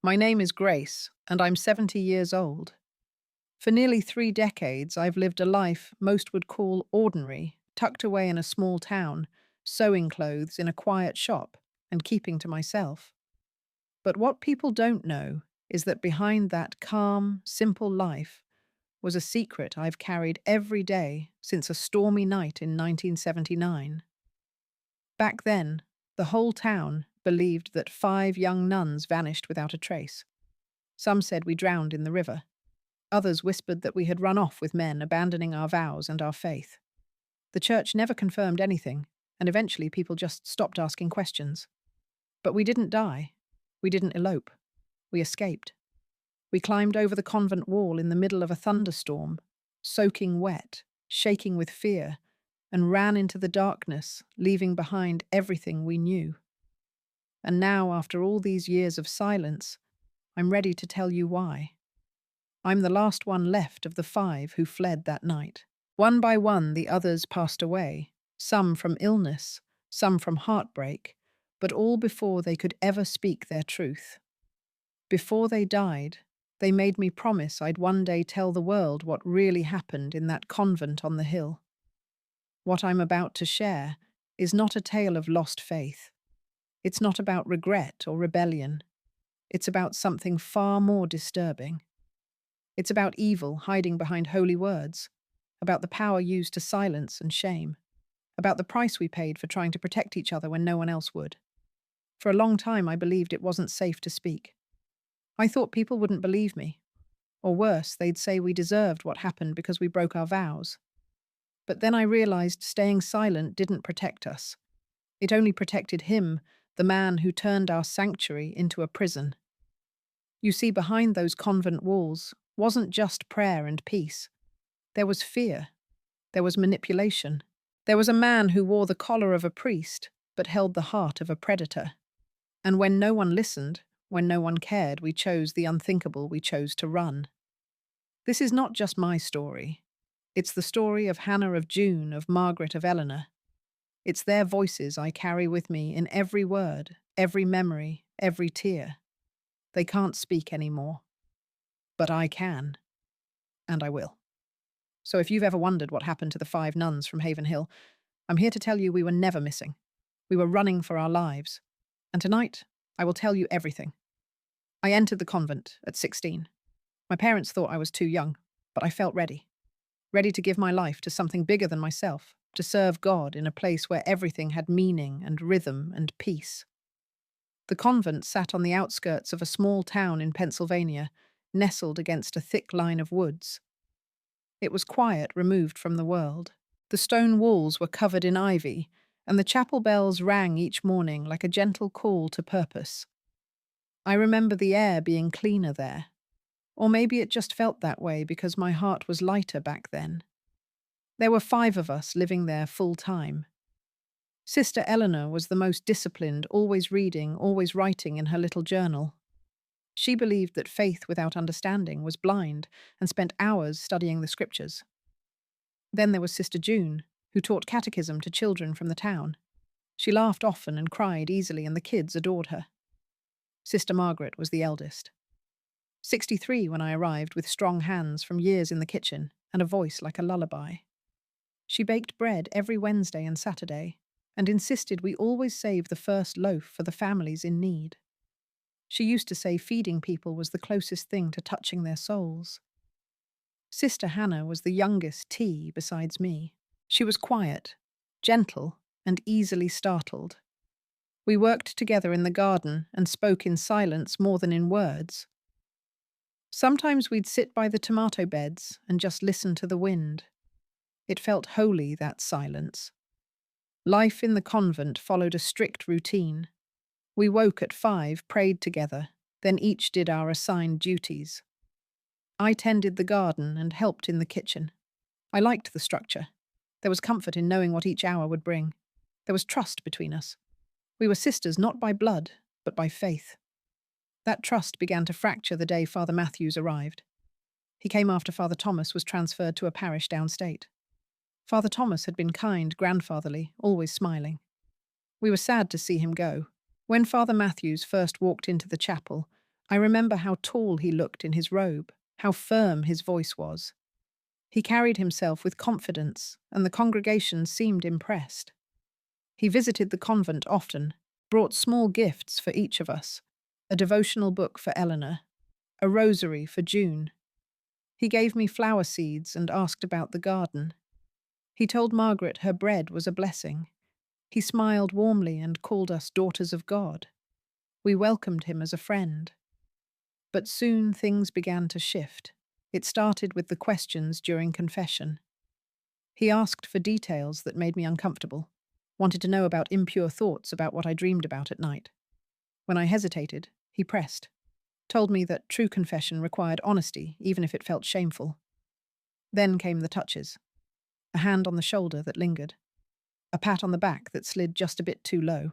My name is Grace, and I'm 70 years old. For nearly 3 decades, I've lived a life most would call ordinary, tucked away in a small town, sewing clothes in a quiet shop, and keeping to myself. But what people don't know is that behind that calm, simple life was a secret I've carried every day since a stormy night in 1979. Back then, the whole town believed that 5 young nuns vanished without a trace. Some said we drowned in the river. Others whispered that we had run off with men, abandoning our vows and our faith. The church never confirmed anything, and eventually people just stopped asking questions. But we didn't die. We didn't elope. We escaped. We climbed over the convent wall in the middle of a thunderstorm, soaking wet, shaking with fear, and ran into the darkness, leaving behind everything we knew. And now, after all these years of silence, I'm ready to tell you why. I'm the last one left of the 5 who fled that night. One by one, the others passed away, some from illness, some from heartbreak, but all before they could ever speak their truth. Before they died, they made me promise I'd one day tell the world what really happened in that convent on the hill. What I'm about to share is not a tale of lost faith. It's not about regret or rebellion. It's about something far more disturbing. It's about evil hiding behind holy words, about the power used to silence and shame, about the price we paid for trying to protect each other when no one else would. For a long time, I believed it wasn't safe to speak. I thought people wouldn't believe me. Or worse, they'd say we deserved what happened because we broke our vows. But then I realized staying silent didn't protect us. It only protected him, the man who turned our sanctuary into a prison. You see, behind those convent walls wasn't just prayer and peace. There was fear. There was manipulation. There was a man who wore the collar of a priest, but held the heart of a predator. And when no one listened, when no one cared, we chose the unthinkable, we chose to run. This is not just my story. It's the story of Hannah of June, of Margaret of Eleanor. It's their voices I carry with me in every word, every memory, every tear. They can't speak anymore. But I can, and I will. So if you've ever wondered what happened to the 5 nuns from Haven Hill, I'm here to tell you we were never missing. We were running for our lives. And tonight, I will tell you everything. I entered the convent at 16. My parents thought I was too young, but I felt ready. Ready to give my life to something bigger than myself, to serve God in a place where everything had meaning and rhythm and peace. The convent sat on the outskirts of a small town in Pennsylvania, nestled against a thick line of woods. It was quiet, removed from the world. The stone walls were covered in ivy, and the chapel bells rang each morning like a gentle call to purpose. I remember the air being cleaner there. Or maybe it just felt that way because my heart was lighter back then. There were 5 of us living there full time. Sister Eleanor was the most disciplined, always reading, always writing in her little journal. She believed that faith without understanding was blind and spent hours studying the scriptures. Then there was Sister June, who taught catechism to children from the town. She laughed often and cried easily, and the kids adored her. Sister Margaret was the eldest. 63 when I arrived, with strong hands from years in the kitchen and a voice like a lullaby. She baked bread every Wednesday and Saturday and insisted we always save the first loaf for the families in need. She used to say feeding people was the closest thing to touching their souls. Sister Hannah was the youngest T besides me. She was quiet, gentle, and easily startled. We worked together in the garden and spoke in silence more than in words. Sometimes we'd sit by the tomato beds and just listen to the wind. It felt holy, that silence. Life in the convent followed a strict routine. We woke at 5, prayed together, then each did our assigned duties. I tended the garden and helped in the kitchen. I liked the structure. There was comfort in knowing what each hour would bring. There was trust between us. We were sisters not by blood, but by faith. That trust began to fracture the day Father Matthews arrived. He came after Father Thomas was transferred to a parish downstate. Father Thomas had been kind, grandfatherly, always smiling. We were sad to see him go. When Father Matthews first walked into the chapel, I remember how tall he looked in his robe, how firm his voice was. He carried himself with confidence, and the congregation seemed impressed. He visited the convent often, brought small gifts for each of us, a devotional book for Eleanor, a rosary for June. He gave me flower seeds and asked about the garden. He told Margaret her bread was a blessing. He smiled warmly and called us daughters of God. We welcomed him as a friend. But soon things began to shift. It started with the questions during confession. He asked for details that made me uncomfortable, wanted to know about impure thoughts about what I dreamed about at night. When I hesitated, he pressed, told me that true confession required honesty, even if it felt shameful. Then came the touches. A hand on the shoulder that lingered. A pat on the back that slid just a bit too low.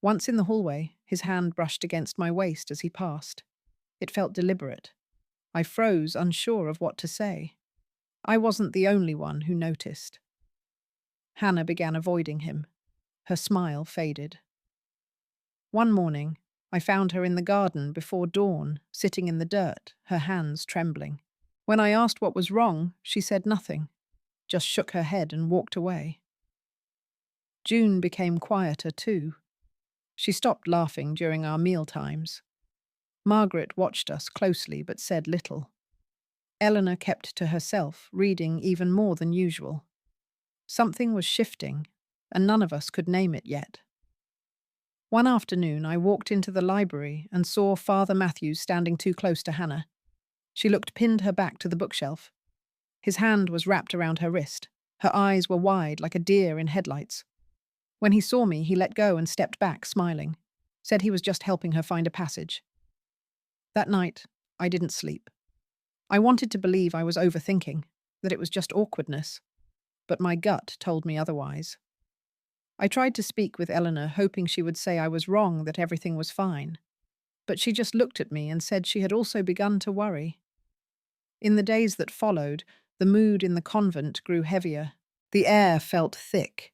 Once in the hallway, his hand brushed against my waist as he passed. It felt deliberate. I froze, unsure of what to say. I wasn't the only one who noticed. Hannah began avoiding him. Her smile faded. One morning, I found her in the garden before dawn, sitting in the dirt, her hands trembling. When I asked what was wrong, she said nothing, just shook her head and walked away. June became quieter too. She stopped laughing during our meal times. Margaret watched us closely but said little. Eleanor kept to herself, reading even more than usual. Something was shifting, and none of us could name it yet. One afternoon, I walked into the library and saw Father Matthews standing too close to Hannah. She looked pinned her back to the bookshelf. His hand was wrapped around her wrist. Her eyes were wide like a deer in headlights. When he saw me, he let go and stepped back, smiling. Said he was just helping her find a passage. That night, I didn't sleep. I wanted to believe I was overthinking, that it was just awkwardness. But my gut told me otherwise. I tried to speak with Eleanor, hoping she would say I was wrong, that everything was fine. But she just looked at me and said she had also begun to worry. In the days that followed, the mood in the convent grew heavier. The air felt thick.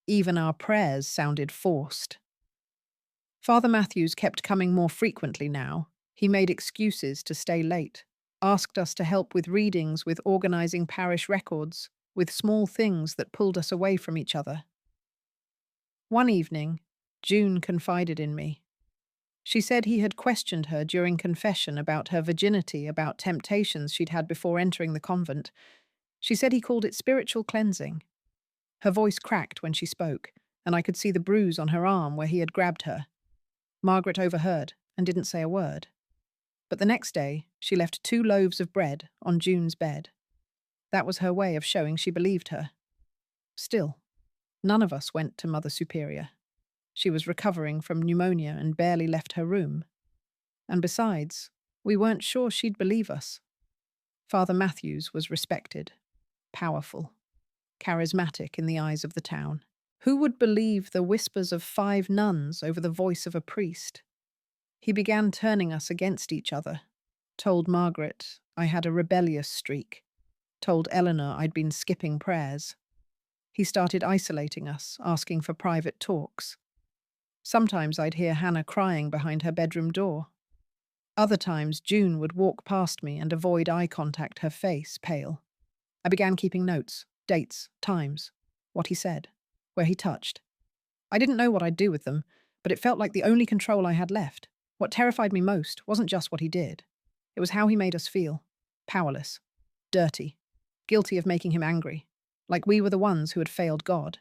Even our prayers sounded forced. Father Matthews kept coming more frequently now. He made excuses to stay late, asked us to help with readings, with organizing parish records, with small things that pulled us away from each other. One evening, June confided in me. She said he had questioned her during confession about her virginity, about temptations she'd had before entering the convent. She said he called it spiritual cleansing. Her voice cracked when she spoke, and I could see the bruise on her arm where he had grabbed her. Margaret overheard and didn't say a word. But the next day, she left 2 loaves of bread on June's bed. That was her way of showing she believed her. Still, none of us went to Mother Superior. She was recovering from pneumonia and barely left her room. And besides, we weren't sure she'd believe us. Father Matthews was respected, powerful, charismatic in the eyes of the town. Who would believe the whispers of 5 nuns over the voice of a priest? He began turning us against each other, told Margaret I had a rebellious streak, told Eleanor I'd been skipping prayers. He started isolating us, asking for private talks. Sometimes I'd hear Hannah crying behind her bedroom door. Other times June would walk past me and avoid eye contact, her face pale. I began keeping notes, dates, times, what he said, where he touched. I didn't know what I'd do with them, but it felt like the only control I had left. What terrified me most wasn't just what he did. It was how he made us feel. Powerless. Dirty. Guilty of making him angry. Like we were the ones who had failed God.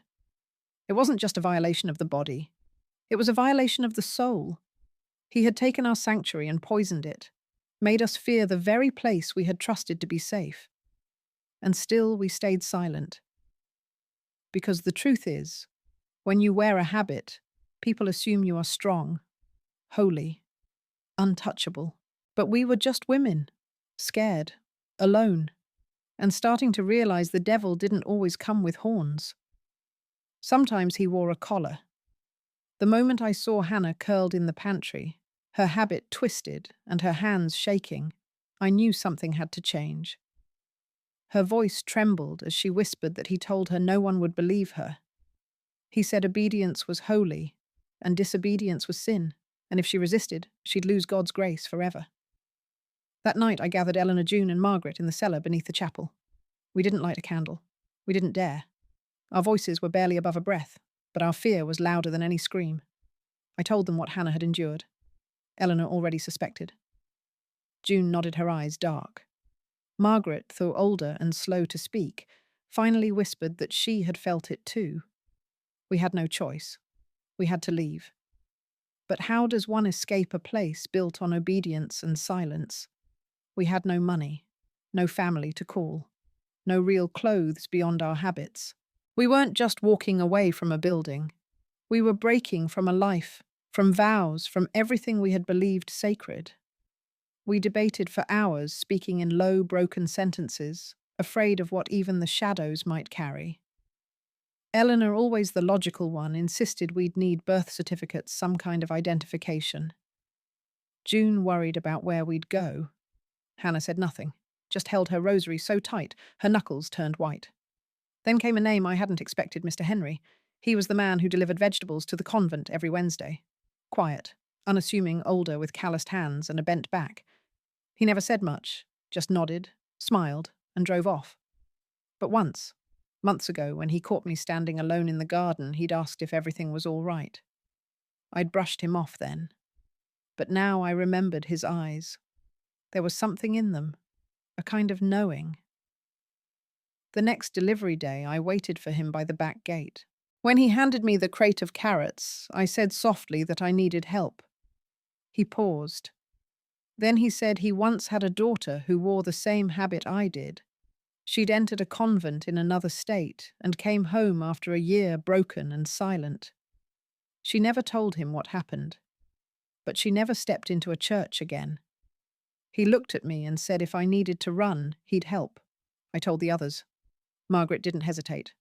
It wasn't just a violation of the body. It was a violation of the soul. He had taken our sanctuary and poisoned it, made us fear the very place we had trusted to be safe. And still we stayed silent. Because the truth is, when you wear a habit, people assume you are strong, holy, untouchable. But we were just women, scared, alone, and starting to realize the devil didn't always come with horns. Sometimes he wore a collar. The moment I saw Hannah curled in the pantry, her habit twisted and her hands shaking, I knew something had to change. Her voice trembled as she whispered that he told her no one would believe her. He said obedience was holy and disobedience was sin, and if she resisted, she'd lose God's grace forever. That night I gathered Eleanor, June, and Margaret in the cellar beneath the chapel. We didn't light a candle. We didn't dare. Our voices were barely above a breath, but our fear was louder than any scream. I told them what Hannah had endured. Eleanor already suspected. June nodded, her eyes dark. Margaret, though older and slow to speak, finally whispered that she had felt it too. We had no choice. We had to leave. But how does one escape a place built on obedience and silence? We had no money, no family to call, no real clothes beyond our habits. We weren't just walking away from a building. We were breaking from a life, from vows, from everything we had believed sacred. We debated for hours, speaking in low, broken sentences, afraid of what even the shadows might carry. Eleanor, always the logical one, insisted we'd need birth certificates, some kind of identification. June worried about where we'd go. Hannah said nothing, just held her rosary so tight, her knuckles turned white. Then came a name I hadn't expected, Mr. Henry. He was the man who delivered vegetables to the convent every Wednesday. Quiet, unassuming, older, with calloused hands and a bent back. He never said much, just nodded, smiled, and drove off. But once, months ago, when he caught me standing alone in the garden, he'd asked if everything was all right. I'd brushed him off then. But now I remembered his eyes. There was something in them, a kind of knowing. The next delivery day, I waited for him by the back gate. When he handed me the crate of carrots, I said softly that I needed help. He paused. Then he said he once had a daughter who wore the same habit I did. She'd entered a convent in another state and came home after a year broken and silent. She never told him what happened, but she never stepped into a church again. He looked at me and said if I needed to run, he'd help. I told the others. Margaret didn't hesitate.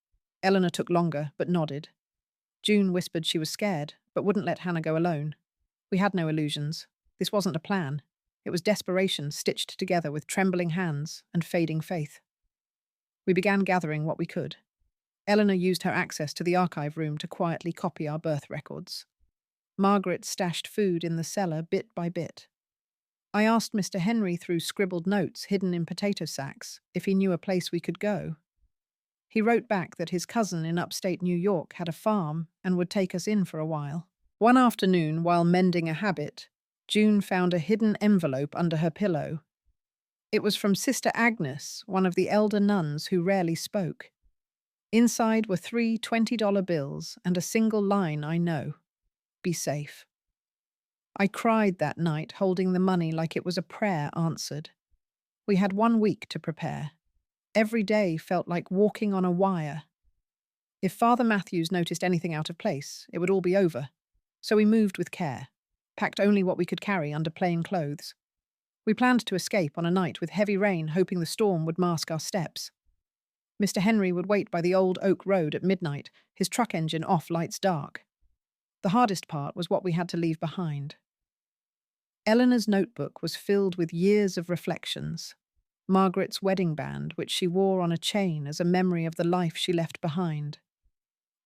Eleanor took longer, but nodded. June whispered she was scared, but wouldn't let Hannah go alone. We had no illusions. This wasn't a plan. It was desperation stitched together with trembling hands and fading faith. We began gathering what we could. Eleanor used her access to the archive room to quietly copy our birth records. Margaret stashed food in the cellar bit by bit. I asked Mr. Henry through scribbled notes hidden in potato sacks if he knew a place we could go. He wrote back that his cousin in upstate New York had a farm and would take us in for a while. One afternoon, while mending a habit, June found a hidden envelope under her pillow. It was from Sister Agnes, one of the elder nuns who rarely spoke. Inside were 3 $20 bills and a single line I know: "Be safe." I cried that night, holding the money like it was a prayer answered. We had 1 week to prepare. Every day felt like walking on a wire. If Father Matthews noticed anything out of place, it would all be over. So we moved with care, packed only what we could carry under plain clothes. We planned to escape on a night with heavy rain, hoping the storm would mask our steps. Mr. Henry would wait by the old oak road at midnight, his truck engine off, lights dark. The hardest part was what we had to leave behind. Eleanor's notebook was filled with years of reflections. Margaret's wedding band, which she wore on a chain as a memory of the life she left behind.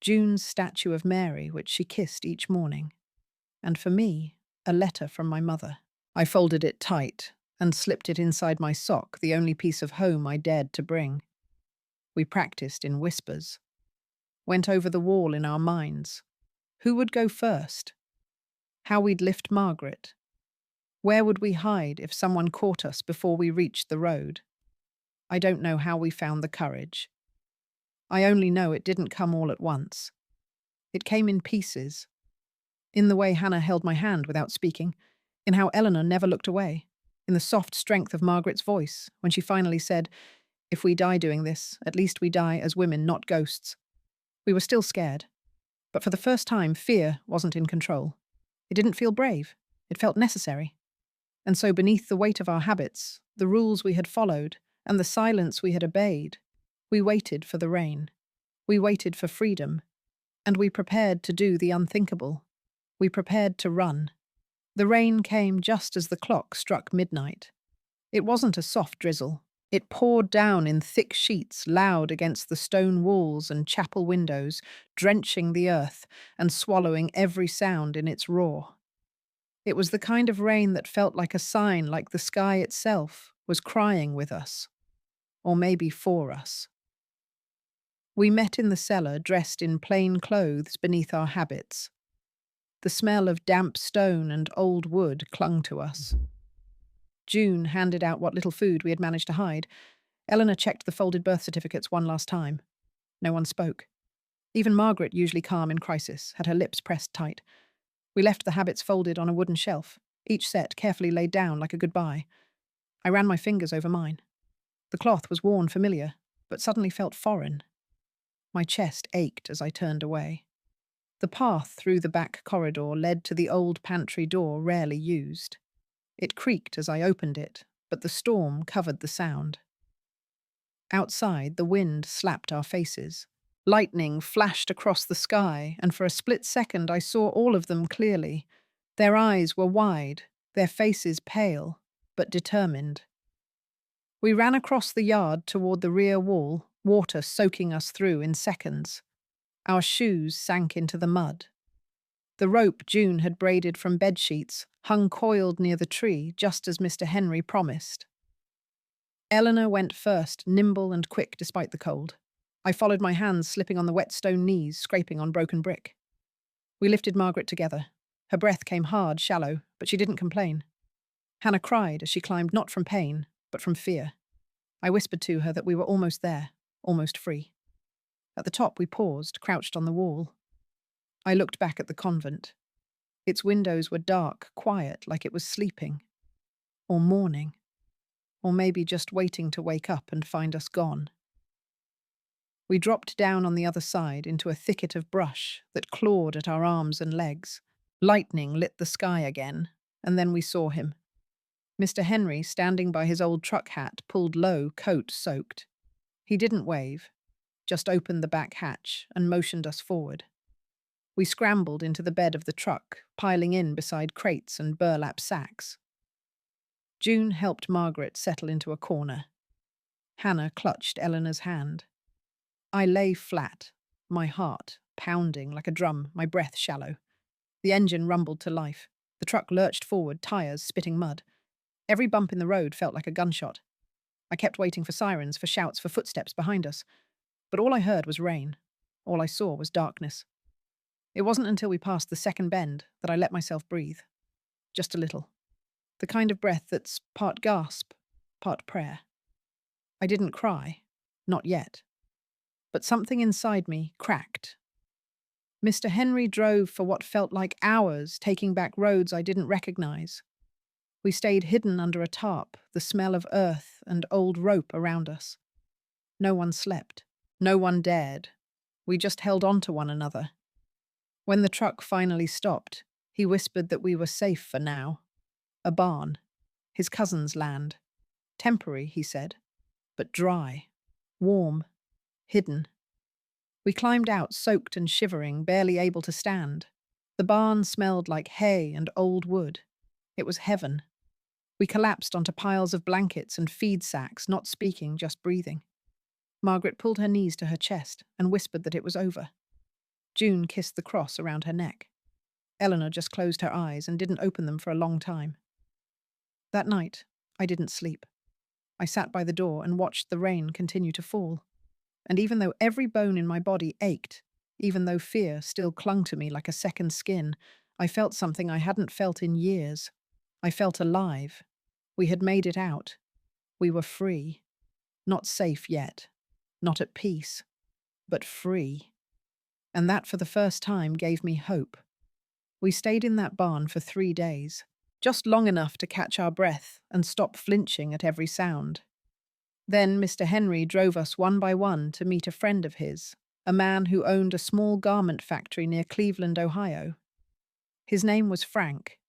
June's statue of Mary, which she kissed each morning. And for me, a letter from my mother. I folded it tight and slipped it inside my sock, the only piece of home I dared to bring. We practiced in whispers. Went over the wall in our minds. Who would go first? How we'd lift Margaret. Where would we hide if someone caught us before we reached the road? I don't know how we found the courage. I only know it didn't come all at once. It came in pieces. In the way Hannah held my hand without speaking, in how Eleanor never looked away, in the soft strength of Margaret's voice when she finally said, "If we die doing this, at least we die as women, not ghosts." We were still scared, but for the first time, fear wasn't in control. It didn't feel brave. It felt necessary. And so beneath the weight of our habits, the rules we had followed, and the silence we had obeyed, we waited for the rain. We waited for freedom. And we prepared to do the unthinkable. We prepared to run. The rain came just as the clock struck midnight. It wasn't a soft drizzle. It poured down in thick sheets, loud against the stone walls and chapel windows, drenching the earth and swallowing every sound in its roar. It was the kind of rain that felt like a sign, like the sky itself was crying with us, or maybe for us. We met in the cellar, dressed in plain clothes beneath our habits. The smell of damp stone and old wood clung to us. June handed out what little food we had managed to hide. Eleanor checked the folded birth certificates one last time. No one spoke. Even Margaret, usually calm in crisis, had her lips pressed tight. We left the habits folded on a wooden shelf, each set carefully laid down like a goodbye. I ran my fingers over mine. The cloth was worn familiar, but suddenly felt foreign. My chest ached as I turned away. The path through the back corridor led to the old pantry door rarely used. It creaked as I opened it, but the storm covered the sound. Outside, the wind slapped our faces. Lightning flashed across the sky, and for a split second I saw all of them clearly. Their eyes were wide, their faces pale, but determined. We ran across the yard toward the rear wall, water soaking us through in seconds. Our shoes sank into the mud. The rope June had braided from bedsheets hung coiled near the tree, just as Mr. Henry promised. Eleanor went first, nimble and quick despite the cold. I followed, my hands slipping on the wet stone knees, scraping on broken brick. We lifted Margaret together. Her breath came hard, shallow, but she didn't complain. Hannah cried as she climbed, not from pain, but from fear. I whispered to her that we were almost there, almost free. At the top we paused, crouched on the wall. I looked back at the convent. Its windows were dark, quiet, like it was sleeping. Or mourning. Or maybe just waiting to wake up and find us gone. We dropped down on the other side into a thicket of brush that clawed at our arms and legs. Lightning lit the sky again, and then we saw him. Mr. Henry, standing by his old truck hat, pulled low, coat soaked. He didn't wave, just opened the back hatch and motioned us forward. We scrambled into the bed of the truck, piling in beside crates and burlap sacks. June helped Margaret settle into a corner. Hannah clutched Eleanor's hand. I lay flat, my heart pounding like a drum, my breath shallow. The engine rumbled to life. The truck lurched forward, tires spitting mud. Every bump in the road felt like a gunshot. I kept waiting for sirens, for shouts, for footsteps behind us. But all I heard was rain. All I saw was darkness. It wasn't until we passed the second bend that I let myself breathe. Just a little. The kind of breath that's part gasp, part prayer. I didn't cry. Not yet. But something inside me cracked. Mr. Henry drove for what felt like hours, taking back roads I didn't recognize. We stayed hidden under a tarp, the smell of earth and old rope around us. No one slept. No one dared. We just held on to one another. When the truck finally stopped, he whispered that we were safe for now. A barn. His cousin's land. Temporary, he said, but dry. Warm. Hidden. We climbed out, soaked and shivering, barely able to stand. The barn smelled like hay and old wood. It was heaven. We collapsed onto piles of blankets and feed sacks, not speaking, just breathing. Margaret pulled her knees to her chest and whispered that it was over. June kissed the cross around her neck. Eleanor just closed her eyes and didn't open them for a long time. That night, I didn't sleep. I sat by the door and watched the rain continue to fall. And even though every bone in my body ached, even though fear still clung to me like a second skin, I felt something I hadn't felt in years. I felt alive. We had made it out. We were free. Not safe yet. Not at peace. But free. And that for the first time gave me hope. We stayed in that barn for 3 days, just long enough to catch our breath and stop flinching at every sound. Then Mr. Henry drove us one by one to meet a friend of his, a man who owned a small garment factory near Cleveland, Ohio. His name was Frank.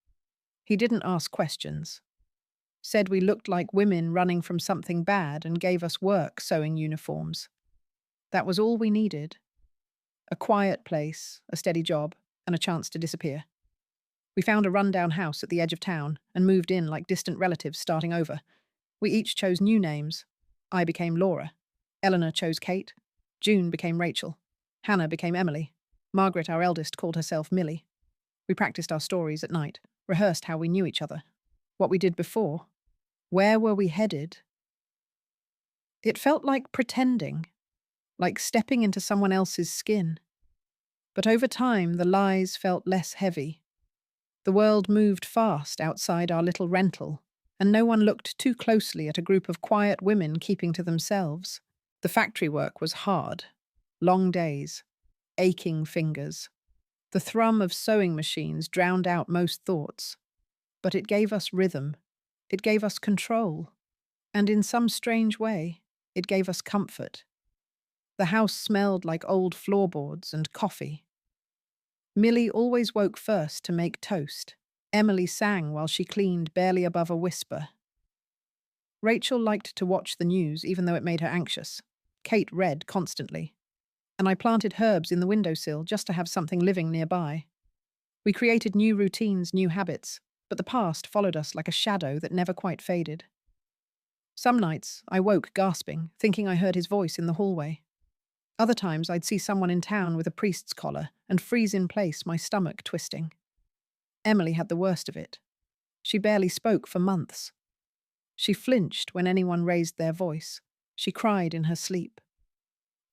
He didn't ask questions. Said we looked like women running from something bad and gave us work sewing uniforms. That was all we needed. A quiet place, a steady job, and a chance to disappear. We found a rundown house at the edge of town and moved in like distant relatives starting over. We each chose new names. I became Laura. Eleanor chose Kate. June became Rachel. Hannah became Emily. Margaret, our eldest, called herself Millie. We practiced our stories at night, rehearsed how we knew each other, what we did before, where were we headed. It felt like pretending, like stepping into someone else's skin. But over time, the lies felt less heavy. The world moved fast outside our little rental, and no one looked too closely at a group of quiet women keeping to themselves. The factory work was hard. Long days, aching fingers. The thrum of sewing machines drowned out most thoughts. But it gave us rhythm. It gave us control. And in some strange way, it gave us comfort. The house smelled like old floorboards and coffee. Millie always woke first to make toast. Emily sang while she cleaned, barely above a whisper. Rachel liked to watch the news even though it made her anxious. Kate read constantly. And I planted herbs in the windowsill just to have something living nearby. We created new routines, new habits, but the past followed us like a shadow that never quite faded. Some nights, I woke gasping, thinking I heard his voice in the hallway. Other times, I'd see someone in town with a priest's collar and freeze in place, my stomach twisting. Emily had the worst of it. She barely spoke for months. She flinched when anyone raised their voice. She cried in her sleep.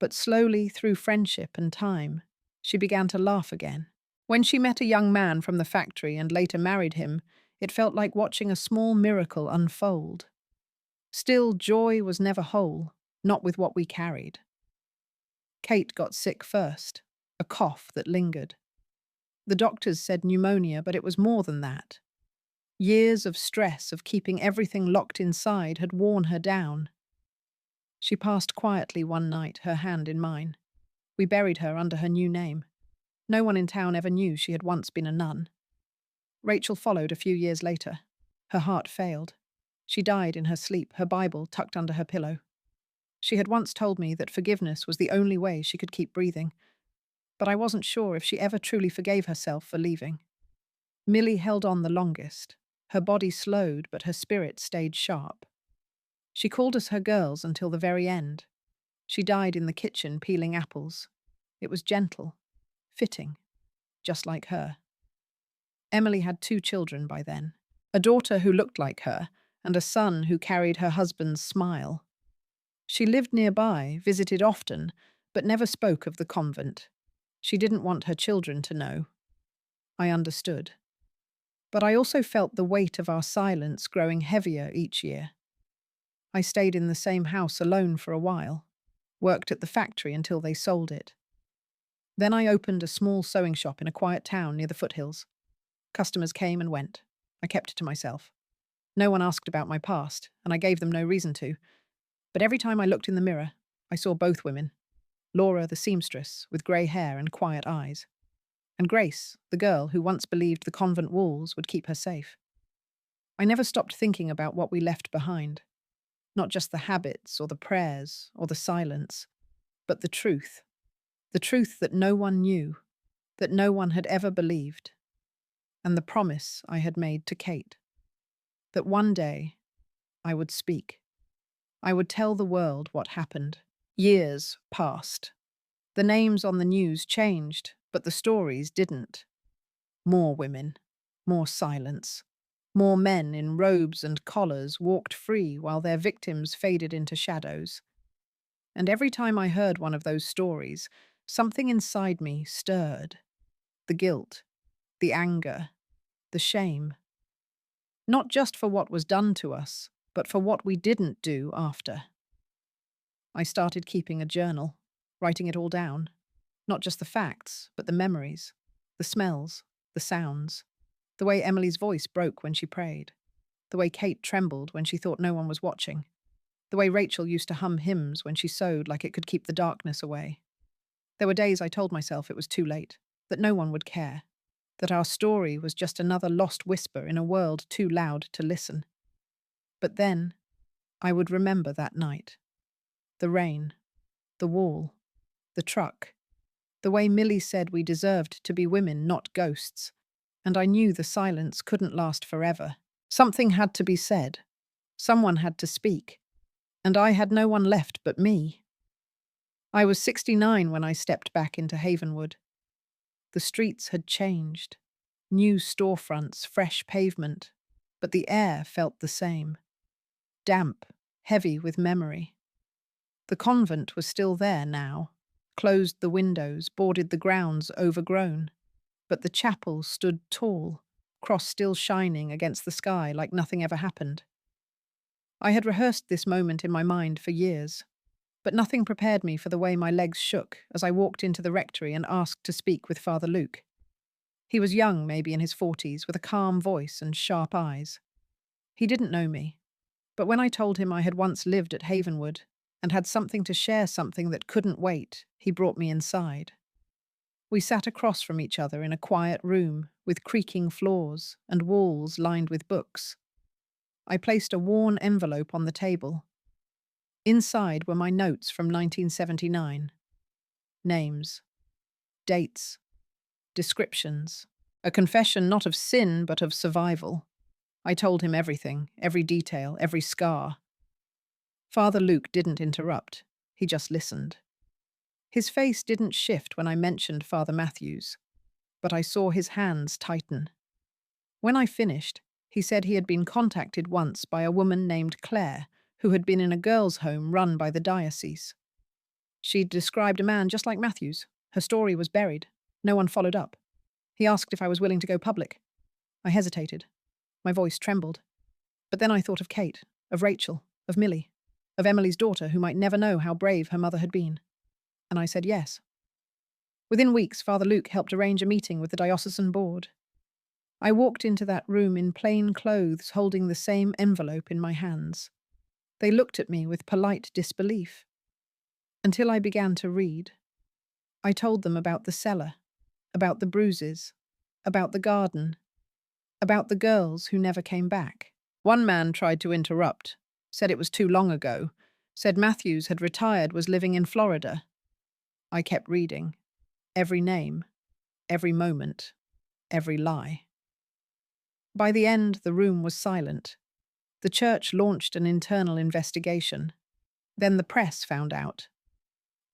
But slowly, through friendship and time, she began to laugh again. When she met a young man from the factory and later married him, it felt like watching a small miracle unfold. Still, joy was never whole, not with what we carried. Kate got sick first, a cough that lingered. The doctors said pneumonia, but it was more than that. Years of stress of keeping everything locked inside had worn her down. She passed quietly one night, her hand in mine. We buried her under her new name. No one in town ever knew she had once been a nun. Rachel followed a few years later. Her heart failed. She died in her sleep, her Bible tucked under her pillow. She had once told me that forgiveness was the only way she could keep breathing, but I wasn't sure if she ever truly forgave herself for leaving. Millie held on the longest. Her body slowed, but her spirit stayed sharp. She called us her girls until the very end. She died in the kitchen peeling apples. It was gentle, fitting, just like her. Emily had 2 children by then, a daughter who looked like her and a son who carried her husband's smile. She lived nearby, visited often, but never spoke of the convent. She didn't want her children to know. I understood. But I also felt the weight of our silence growing heavier each year. I stayed in the same house alone for a while, worked at the factory until they sold it. Then I opened a small sewing shop in a quiet town near the foothills. Customers came and went. I kept it to myself. No one asked about my past, and I gave them no reason to. But every time I looked in the mirror, I saw both women. Laura, the seamstress, with grey hair and quiet eyes. And Grace, the girl who once believed the convent walls would keep her safe. I never stopped thinking about what we left behind. Not just the habits or the prayers or the silence, but the truth. The truth that no one knew, that no one had ever believed. And the promise I had made to Kate. That one day I would speak. I would tell the world what happened. Years passed. The names on the news changed, but the stories didn't. More women, more silence. More men in robes and collars walked free while their victims faded into shadows. And every time I heard one of those stories, something inside me stirred. The guilt, the anger, the shame. Not just for what was done to us, but for what we didn't do after. I started keeping a journal, writing it all down. Not just the facts, but the memories, the smells, the sounds. The way Emily's voice broke when she prayed. The way Kate trembled when she thought no one was watching. The way Rachel used to hum hymns when she sewed like it could keep the darkness away. There were days I told myself it was too late, that no one would care, that our story was just another lost whisper in a world too loud to listen. But then, I would remember that night. The rain, the wall, the truck, the way Millie said we deserved to be women, not ghosts. And I knew the silence couldn't last forever. Something had to be said. Someone had to speak. And I had no one left but me. I was 69 when I stepped back into Havenwood. The streets had changed. New storefronts, fresh pavement, but the air felt the same. Damp, heavy with memory. The convent was still there now, closed the windows, boarded the grounds overgrown, but the chapel stood tall, cross still shining against the sky like nothing ever happened. I had rehearsed this moment in my mind for years, but nothing prepared me for the way my legs shook as I walked into the rectory and asked to speak with Father Luke. He was young, maybe in his 40s, with a calm voice and sharp eyes. He didn't know me, but when I told him I had once lived at Havenwood and had something to share, something that couldn't wait, he brought me inside. We sat across from each other in a quiet room with creaking floors and walls lined with books. I placed a worn envelope on the table. Inside were my notes from 1979. Names, dates, descriptions. A confession not of sin but of survival. I told him everything, every detail, every scar. Father Luke didn't interrupt. He just listened. His face didn't shift when I mentioned Father Matthews, but I saw his hands tighten. When I finished, he said he had been contacted once by a woman named Claire, who had been in a girls' home run by the diocese. She'd described a man just like Matthews. Her story was buried. No one followed up. He asked if I was willing to go public. I hesitated. My voice trembled. But then I thought of Kate, of Rachel, of Millie, of Emily's daughter who might never know how brave her mother had been. And I said yes. Within weeks, Father Luke helped arrange a meeting with the diocesan board. I walked into that room in plain clothes, holding the same envelope in my hands. They looked at me with polite disbelief. Until I began to read. I told them about the cellar, about the bruises, about the garden, about the girls who never came back. One man tried to interrupt, said it was too long ago, said Matthews had retired, was living in Florida. I kept reading. Every name, every moment, every lie. By the end, the room was silent. The church launched an internal investigation. Then the press found out.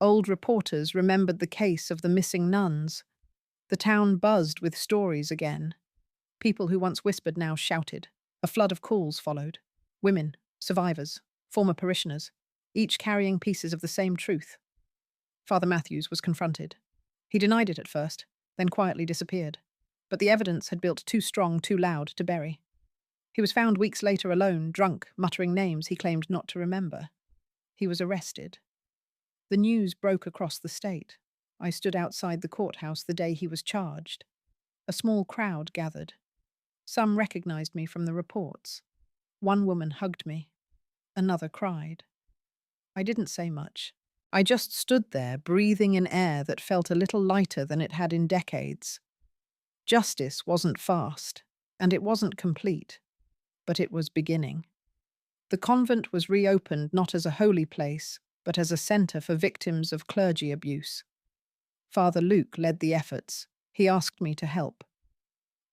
Old reporters remembered the case of the missing nuns. The town buzzed with stories again. People who once whispered now shouted. A flood of calls followed. Women, survivors, former parishioners, each carrying pieces of the same truth. Father Matthews was confronted. He denied it at first, then quietly disappeared. But the evidence had built too strong, too loud to bury. He was found weeks later alone, drunk, muttering names he claimed not to remember. He was arrested. The news broke across the state. I stood outside the courthouse the day he was charged. A small crowd gathered. Some recognized me from the reports. One woman hugged me. Another cried. I didn't say much. I just stood there, breathing in air that felt a little lighter than it had in decades. Justice wasn't fast, and it wasn't complete, but it was beginning. The convent was reopened not as a holy place, but as a center for victims of clergy abuse. Father Luke led the efforts. He asked me to help.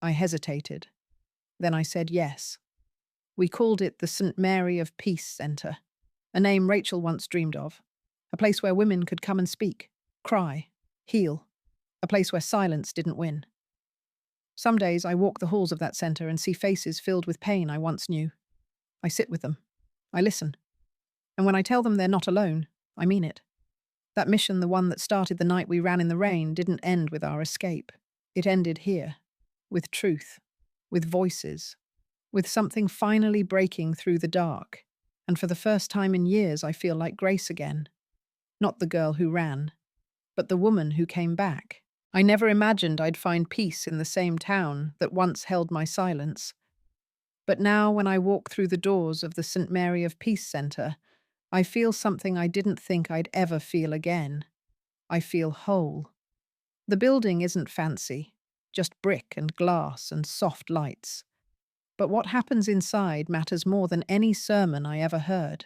I hesitated. Then I said yes. We called it the St. Mary of Peace Center, a name Rachel once dreamed of, a place where women could come and speak, cry, heal, a place where silence didn't win. Some days I walk the halls of that center and see faces filled with pain I once knew. I sit with them. I listen. And when I tell them they're not alone, I mean it. That mission, the one that started the night we ran in the rain, didn't end with our escape. It ended here, with truth, with voices, with something finally breaking through the dark. And for the first time in years, I feel like Grace again. Not the girl who ran, but the woman who came back. I never imagined I'd find peace in the same town that once held my silence. But now when I walk through the doors of the St. Mary of Peace Center, I feel something I didn't think I'd ever feel again. I feel whole. The building isn't fancy, just brick and glass and soft lights. But what happens inside matters more than any sermon I ever heard.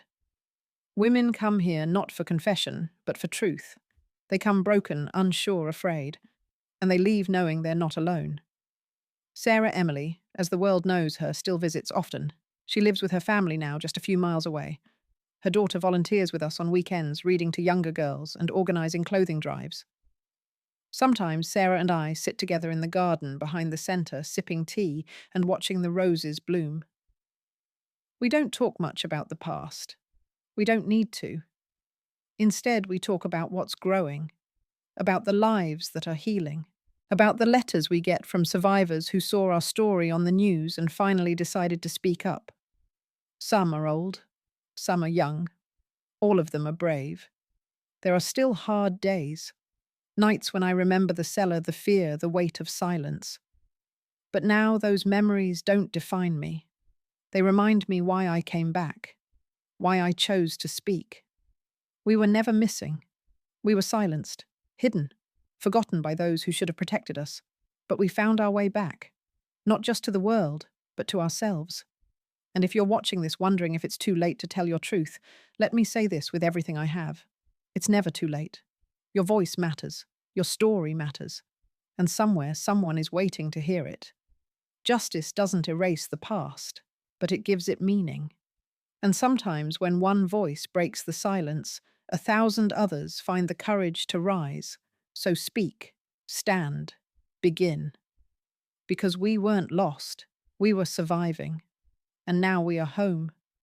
Women come here not for confession, but for truth. They come broken, unsure, afraid, and they leave knowing they're not alone. Sarah Emily, as the world knows her, still visits often. She lives with her family now, just a few miles away. Her daughter volunteers with us on weekends, reading to younger girls and organizing clothing drives. Sometimes Sarah and I sit together in the garden behind the centre, sipping tea and watching the roses bloom. We don't talk much about the past. We don't need to. Instead, we talk about what's growing, about the lives that are healing, about the letters we get from survivors who saw our story on the news and finally decided to speak up. Some are old, some are young, all of them are brave. There are still hard days, nights when I remember the cellar, the fear, the weight of silence. But now those memories don't define me. They remind me why I came back, why I chose to speak. We were never missing. We were silenced, hidden, forgotten by those who should have protected us. But we found our way back, not just to the world, but to ourselves. And if you're watching this wondering if it's too late to tell your truth, let me say this with everything I have. It's never too late. Your voice matters. Your story matters. And somewhere, someone is waiting to hear it. Justice doesn't erase the past, but it gives it meaning. And sometimes when one voice breaks the silence, 1,000 others find the courage to rise. So speak, stand, begin. Because we weren't lost, we were surviving. And now we are home.